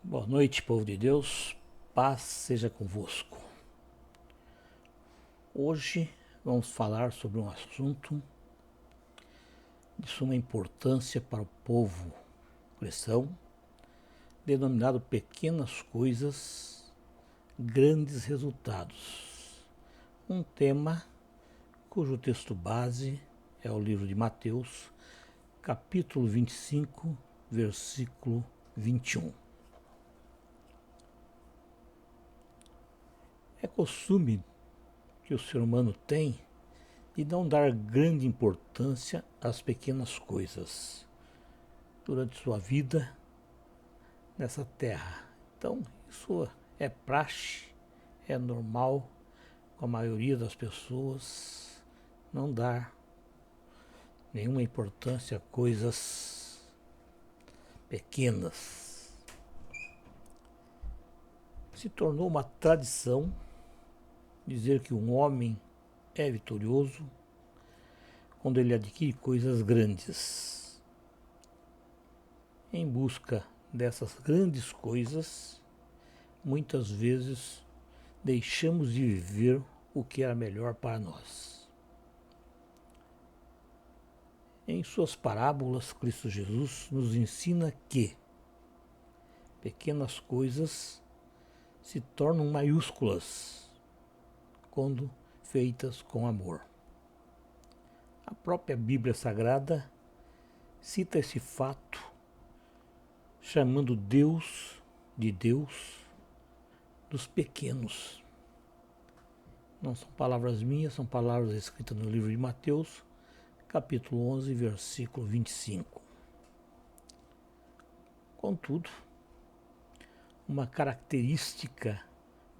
Boa noite, povo de Deus, paz seja convosco. Hoje vamos falar sobre um assunto de suma importância para o povo cristão, denominado Pequenas Coisas, Grandes Resultados. Um tema cujo texto base é o livro de Mateus, capítulo 25, versículo 21. É costume que o ser humano tem de não dar grande importância às pequenas coisas durante sua vida nessa terra. Então, isso é praxe, é normal com a maioria das pessoas não dar nenhuma importância a coisas pequenas. Se tornou uma tradição dizer que um homem é vitorioso quando ele adquire coisas grandes. Em busca dessas grandes coisas, muitas vezes deixamos de viver o que era melhor para nós. Em suas parábolas, Cristo Jesus nos ensina que pequenas coisas se tornam maiúsculas quando feitas com amor. A própria Bíblia Sagrada cita esse fato, chamando Deus de Deus dos pequenos. Não são palavras minhas, são palavras escritas no livro de Mateus, capítulo 11, versículo 25. Contudo, uma característica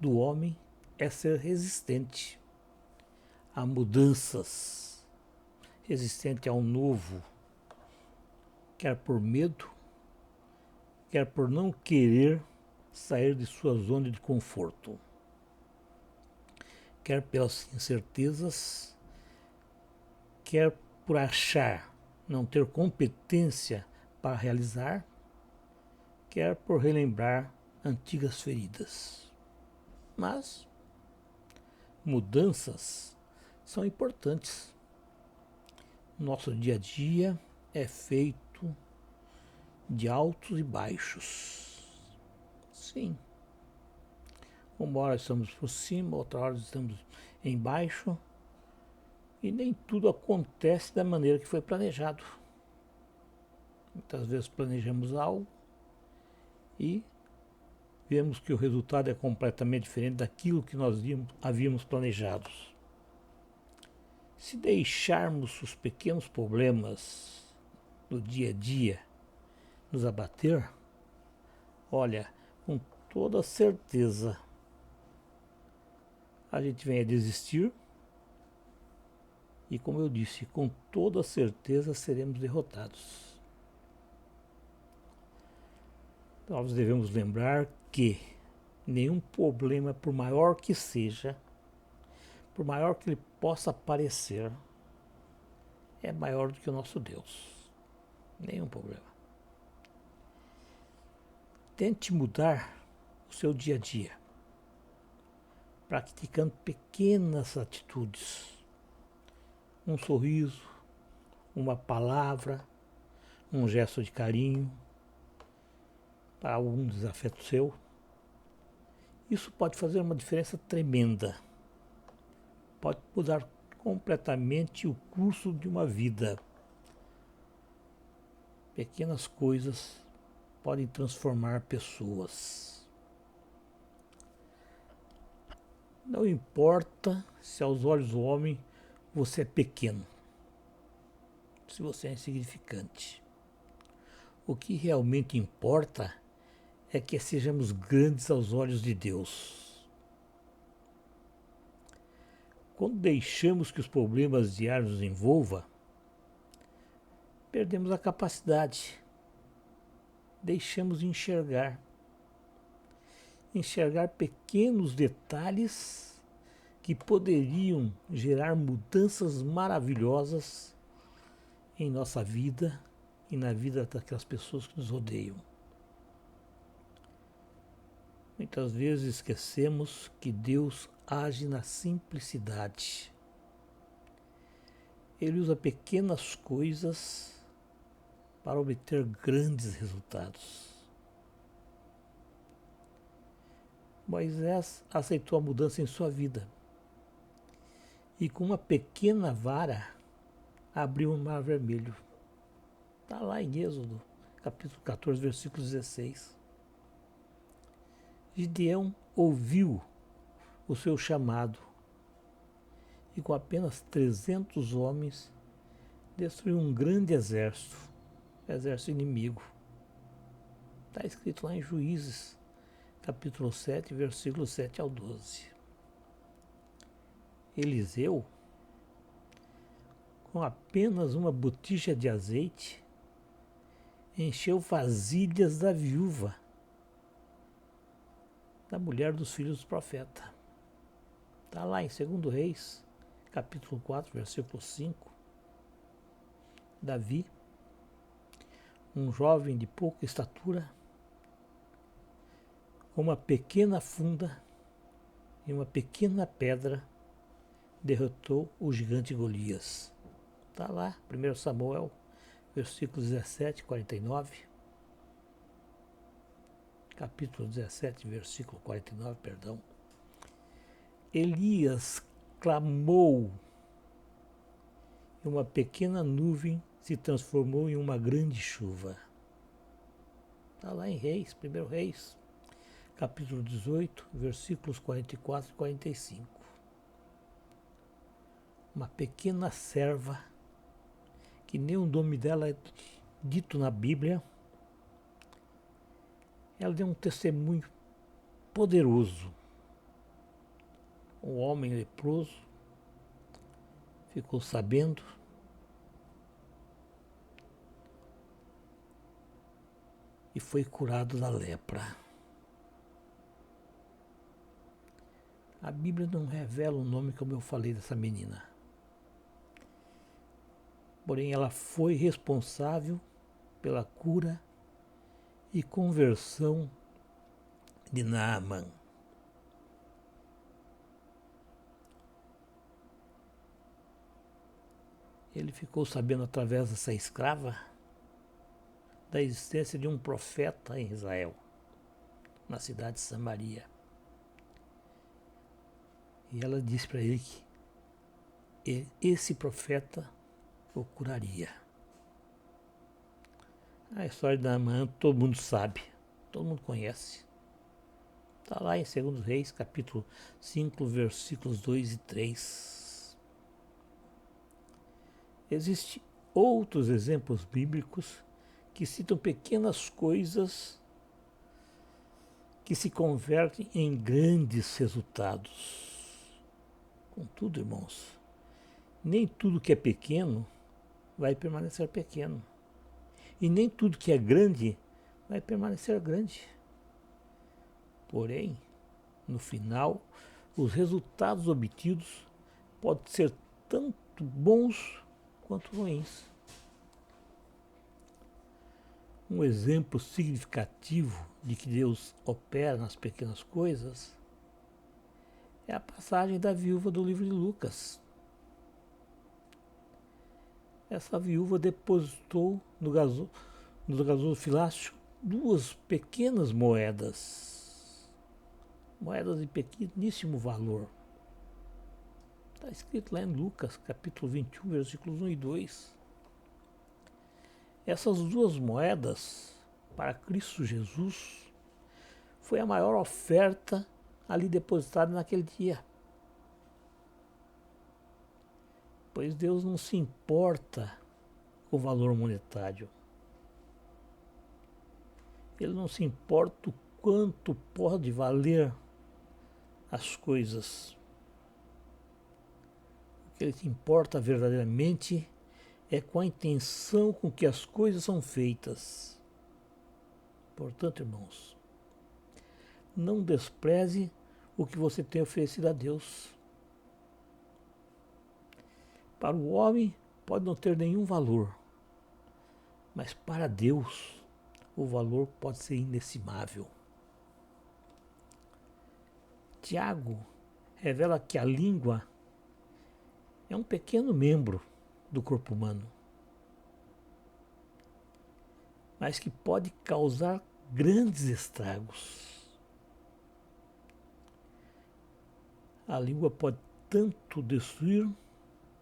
do homem é ser resistente a mudanças, resistente ao novo, quer por medo, quer por não querer sair de sua zona de conforto, quer pelas incertezas, quer por achar não ter competência para realizar, quer por relembrar antigas feridas. Mas mudanças são importantes. Nosso dia a dia é feito de altos e baixos. Sim. Uma hora estamos por cima, outra hora estamos embaixo. E nem tudo acontece da maneira que foi planejado. Muitas vezes planejamos algo e vemos que o resultado é completamente diferente daquilo que nós havíamos planejado. Se deixarmos os pequenos problemas do dia a dia nos abater, olha, com toda certeza a gente vem a desistir e, como eu disse, com toda certeza seremos derrotados. Nós devemos lembrar que nenhum problema, por maior que seja, por maior que ele possa parecer, é maior do que o nosso Deus. Nenhum problema. Tente mudar o seu dia a dia, praticando pequenas atitudes. Um sorriso, uma palavra, um gesto de carinho para algum desafeto seu. Isso pode fazer uma diferença tremenda. Pode mudar completamente o curso de uma vida. Pequenas coisas podem transformar pessoas. Não importa se aos olhos do homem você é pequeno, se você é insignificante. O que realmente importa é que sejamos grandes aos olhos de Deus. Quando deixamos que os problemas diários nos envolvam, perdemos a capacidade, deixamos de enxergar pequenos detalhes que poderiam gerar mudanças maravilhosas em nossa vida e na vida daquelas pessoas que nos rodeiam. Muitas vezes esquecemos que Deus age na simplicidade. Ele usa pequenas coisas para obter grandes resultados. Moisés aceitou a mudança em sua vida e com uma pequena vara abriu o Mar Vermelho. Está lá em Êxodo, capítulo 14, versículo 16. Gideão ouviu o seu chamado e com apenas 300 homens destruiu um grande exército inimigo. Está escrito lá em Juízes, capítulo 7, versículos 7 ao 12. Eliseu, com apenas uma botija de azeite, encheu vasilhas da viúva, da mulher dos filhos do profeta. Está lá em 2 Reis, capítulo 4, versículo 5. Davi, um jovem de pouca estatura, com uma pequena funda e uma pequena pedra, derrotou o gigante Golias. Está lá, 1 Samuel, versículo 17, 49. Capítulo 17, versículo 49, perdão. Elias clamou e uma pequena nuvem se transformou em uma grande chuva. Está lá em Reis, 1 Reis, capítulo 18, versículos 44 e 45. Uma pequena serva, que nem o nome dela é dito na Bíblia, ela deu um testemunho poderoso. Um homem leproso ficou sabendo e foi curado da lepra. A Bíblia não revela o nome, como eu falei, dessa menina. Porém, ela foi responsável pela cura e conversão de Naamã. Ele ficou sabendo através dessa escrava da existência de um profeta em Israel, na cidade de Samaria. E ela disse para ele que esse profeta o curaria. A história de Naamã todo mundo sabe, todo mundo conhece. Está lá em 2 Reis, capítulo 5, versículos 2 e 3. Existem outros exemplos bíblicos que citam pequenas coisas que se convertem em grandes resultados. Contudo, irmãos, nem tudo que é pequeno vai permanecer pequeno. E nem tudo que é grande vai permanecer grande. Porém, no final, os resultados obtidos podem ser tanto bons quanto ruins. Um exemplo significativo de que Deus opera nas pequenas coisas é a passagem da viúva do livro de Lucas. Essa viúva depositou no gasofilácio 2 pequenas moedas de pequeníssimo valor. Está escrito lá em Lucas, capítulo 21, versículos 1 e 2. Essas 2 moedas, para Cristo Jesus, foi a maior oferta ali depositada naquele dia. Pois Deus não se importa com o valor monetário. Ele não se importa o quanto pode valer as coisas. O que ele se importa verdadeiramente é com a intenção com que as coisas são feitas. Portanto, irmãos, não despreze o que você tem oferecido a Deus. Para o homem pode não ter nenhum valor, mas para Deus o valor pode ser inestimável. Tiago revela que a língua é um pequeno membro do corpo humano, mas que pode causar grandes estragos. A língua pode tanto destruir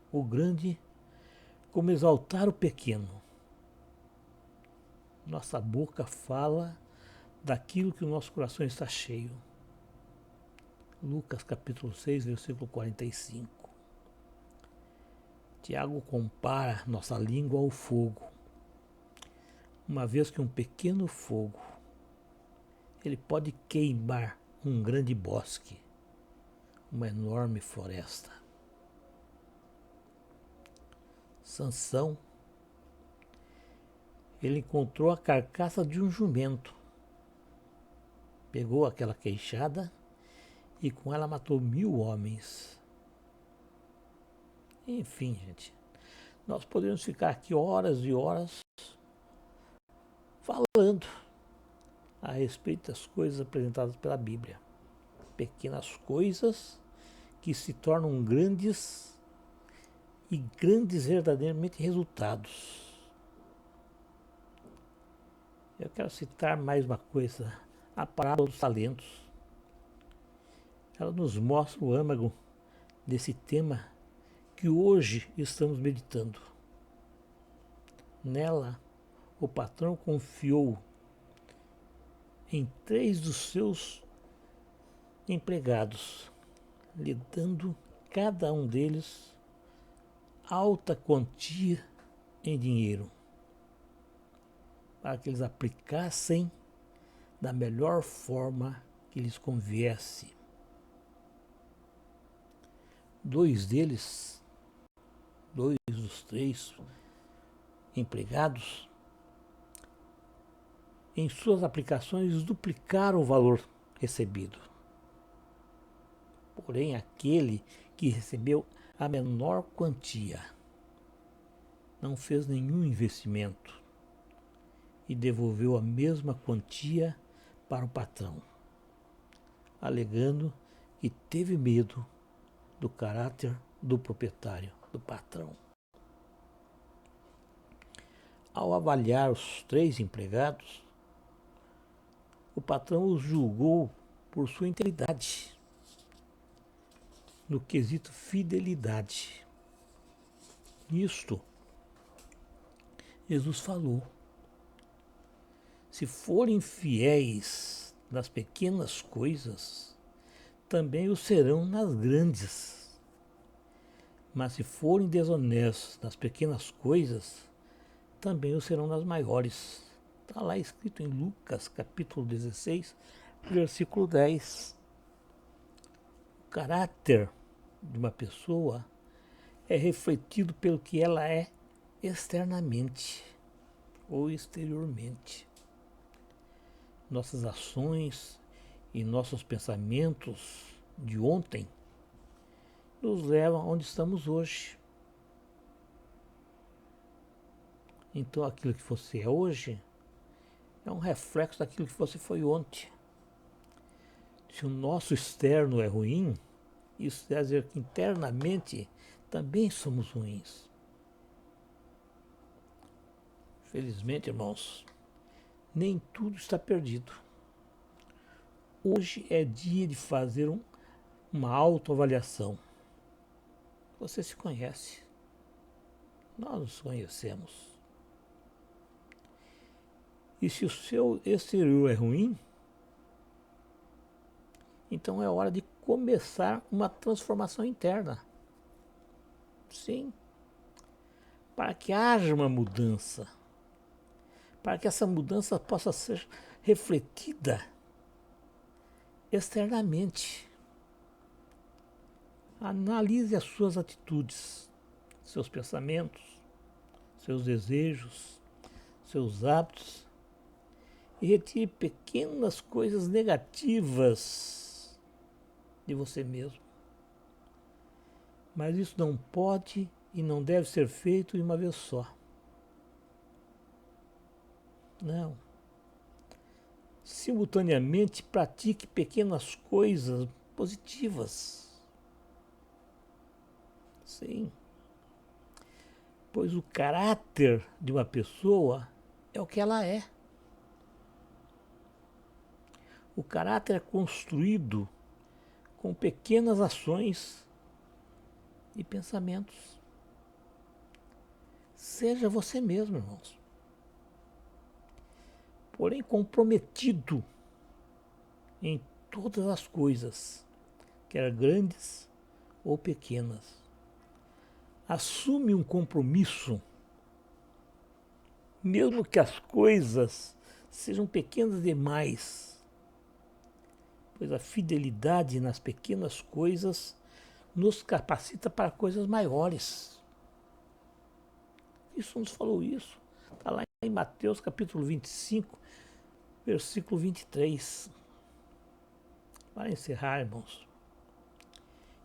o grande como exaltar o pequeno. Nossa boca fala daquilo que o nosso coração está cheio. Lucas capítulo 6, versículo 45. Tiago compara nossa língua ao fogo, uma vez que um pequeno fogo ele pode queimar um grande bosque, uma enorme floresta. Sansão, ele encontrou a carcaça de um jumento, pegou aquela queixada e com ela matou 1000 homens. Enfim, gente, nós poderíamos ficar aqui horas e horas falando a respeito das coisas apresentadas pela Bíblia. Pequenas coisas que se tornam grandes e grandes verdadeiramente resultados. Eu quero citar mais uma coisa, a parábola dos talentos. Ela nos mostra o âmago desse tema que hoje estamos meditando. Nela, o patrão confiou em 3 dos seus empregados, lhe dando cada um deles alta quantia em dinheiro, para que eles aplicassem da melhor forma que lhes conviesse. 2 deles, 2 dos 3 empregados, em suas aplicações duplicaram o valor recebido. Porém, aquele que recebeu a menor quantia não fez nenhum investimento e devolveu a mesma quantia para o patrão, alegando que teve medo do caráter do proprietário, do patrão. Ao avaliar os 3 empregados, o patrão os julgou por sua integridade, no quesito fidelidade. Nisto, Jesus falou: se forem fiéis nas pequenas coisas, também o serão nas grandes. Mas se forem desonestos nas pequenas coisas, também o serão nas maiores. Está lá escrito em Lucas capítulo 16, versículo 10. O caráter de uma pessoa é refletido pelo que ela é externamente ou exteriormente. Nossas ações e nossos pensamentos de ontem nos levam onde estamos hoje. Então aquilo que você é hoje é um reflexo daquilo que você foi ontem. Se o nosso externo é ruim, isso quer dizer que internamente também somos ruins. Felizmente, irmãos, nem tudo está perdido. Hoje é dia de fazer uma autoavaliação. Você se conhece. Nós nos conhecemos. E se o seu exterior é ruim, então é hora de começar uma transformação interna. Sim. Para que haja uma mudança. Para que essa mudança possa ser refletida externamente. Analise as suas atitudes, seus pensamentos, seus desejos, seus hábitos e retire pequenas coisas negativas de você mesmo. Mas isso não pode e não deve ser feito de uma vez só. Não. Simultaneamente pratique pequenas coisas positivas. Sim. Pois o caráter de uma pessoa é o que ela é. O caráter é construído com pequenas ações e pensamentos. Seja você mesmo, irmãos. Porém, comprometido em todas as coisas, quer grandes ou pequenas. Assume um compromisso, mesmo que as coisas sejam pequenas demais, pois a fidelidade nas pequenas coisas nos capacita para coisas maiores. Isso nos falou isso. Está lá em Mateus capítulo 25, versículo 23. Para encerrar, irmãos,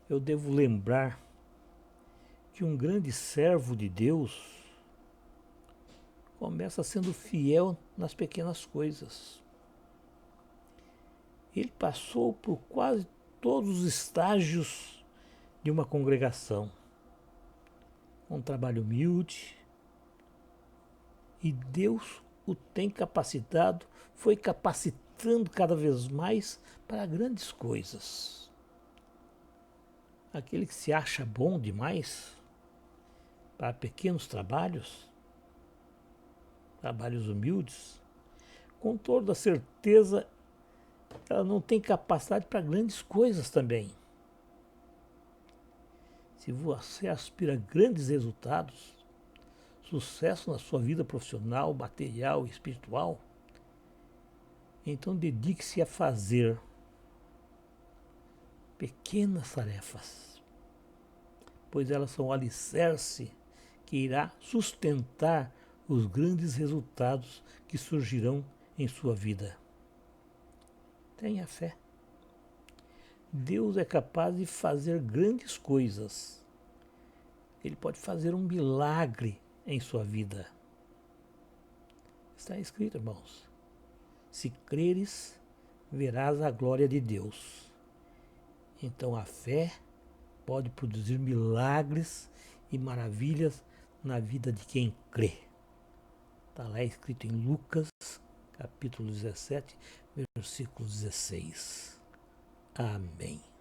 eu devo lembrar que um grande servo de Deus começa sendo fiel nas pequenas coisas. Ele passou por quase todos os estágios de uma congregação, com um trabalho humilde, e Deus o tem capacitado, foi capacitando cada vez mais para grandes coisas. Aquele que se acha bom demais para pequenos trabalhos, trabalhos humildes, com toda certeza ela não tem capacidade para grandes coisas também. Se você aspira a grandes resultados, sucesso na sua vida profissional, material e espiritual, então dedique-se a fazer pequenas tarefas, pois elas são o alicerce que irá sustentar os grandes resultados que surgirão em sua vida. Tenha fé. Deus é capaz de fazer grandes coisas. Ele pode fazer um milagre em sua vida. Está escrito, irmãos: se creres, verás a glória de Deus. Então a fé pode produzir milagres e maravilhas na vida de quem crê. Está lá escrito em Lucas, capítulo 17, versículo 16. Amém.